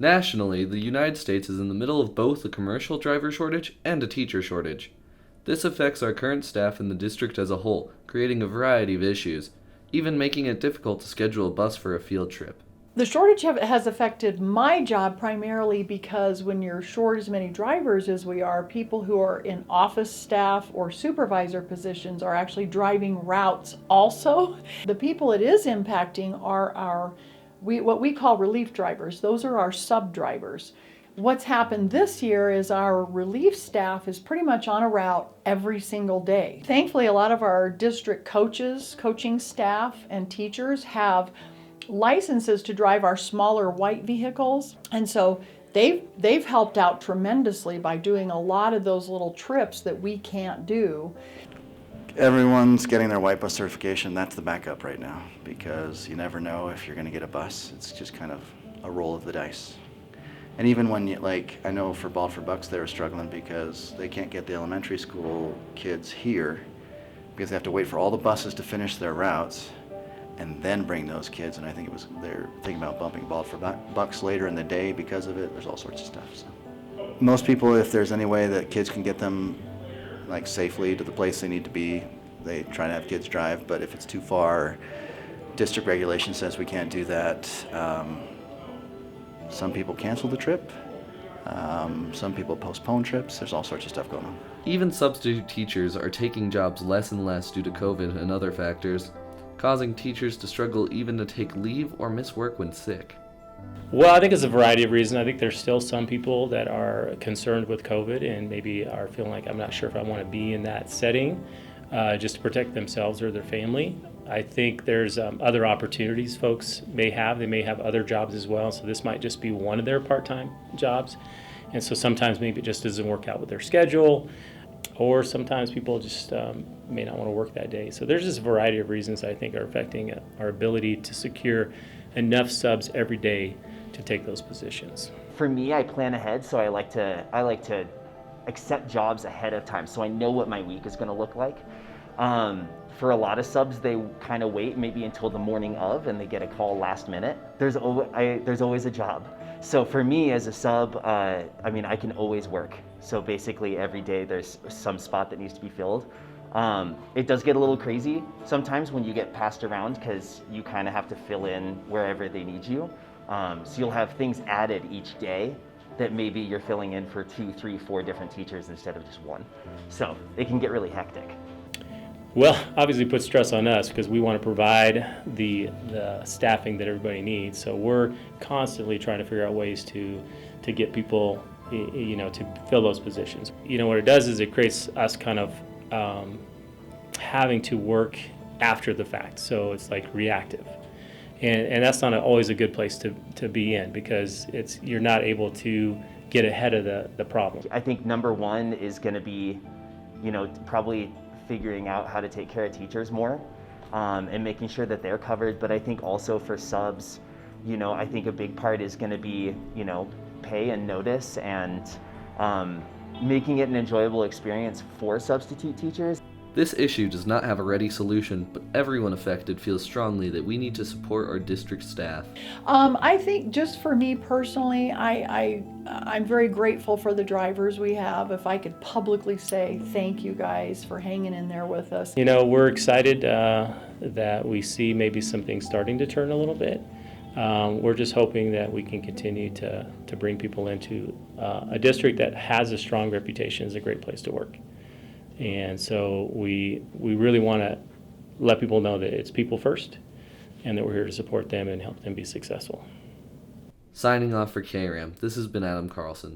Nationally, the United States is in the middle of both a commercial driver shortage and a teacher shortage. This affects our current staff in the district as a whole, creating a variety of issues, even making it difficult to schedule a bus for a field trip. The shortage has affected my job primarily because when you're short as many drivers as we are, people who are in office staff or supervisor positions are actually driving routes also. The people it is impacting are what we call relief drivers. Those are our sub-drivers. What's happened this year is our relief staff is pretty much on a route every single day. Thankfully, a lot of our district coaches, coaching staff, and teachers have licenses to drive our smaller white vehicles, and so they've helped out tremendously by doing a lot of those little trips that we can't do. Everyone's getting their white bus certification. That's the backup right now because you never know if you're going to get a bus. It's just kind of a roll of the dice. And even when you, like, I know for Bald for Bucks, they were struggling because they can't get the elementary school kids here because they have to wait for all the buses to finish their routes and then bring those kids. And I think they're thinking about bumping Bald for Bucks later in the day because of it. There's all sorts of stuff. So most people, if there's any way that kids can get them like safely to the place they need to be, they try to have kids drive. But if it's too far, district regulation says we can't do that. Some people cancel the trip. Some people postpone trips. There's all sorts of stuff going on. Even substitute teachers are taking jobs less and less due to COVID and other factors, causing teachers to struggle even to take leave or miss work when sick. Well, I think it's a variety of reasons. I think there's still some people that are concerned with COVID and maybe are feeling like, I'm not sure if I want to be in that setting just to protect themselves or their family. I think there's other opportunities folks may have. They may have other jobs as well, so this might just be one of their part-time jobs. And so sometimes maybe it just doesn't work out with their schedule, or sometimes people just may not want to work that day. So there's just a variety of reasons I think are affecting our ability to secure enough subs every day to take those positions. For me, I plan ahead, so I like to accept jobs ahead of time so I know what my week is going to look like. For a lot of subs, they kind of wait maybe until the morning of and they get a call last minute. There's always a job. So for me as a sub, I can always work. So basically every day there's some spot that needs to be filled. It does get a little crazy sometimes when you get passed around because you kind of have to fill in wherever they need you. So you'll have things added each day that maybe you're filling in for 2, 3, 4 different teachers instead of just one. So it can get really hectic. Well, obviously puts stress on us because we want to provide the staffing that everybody needs. So we're constantly trying to figure out ways to get people, to fill those positions. What it does is it creates us kind of having to work after the fact. So it's like reactive. And that's not always a good place to be in because you're not able to get ahead of the problem. I think number one is going to be, probably figuring out how to take care of teachers more and making sure that they're covered. But I think also for subs, I think a big part is going to be, pay and notice and making it an enjoyable experience for substitute teachers. This issue does not have a ready solution, but everyone affected feels strongly that we need to support our district staff. I think just for me personally, I'm very grateful for the drivers we have. If I could publicly say thank you guys for hanging in there with us. We're excited that we see maybe some things starting to turn a little bit. We're just hoping that we can continue to bring people into a district that has a strong reputation as a great place to work. And so we really want to let people know that it's people first and that we're here to support them and help them be successful. Signing off for KRAM, this has been Adam Carlson.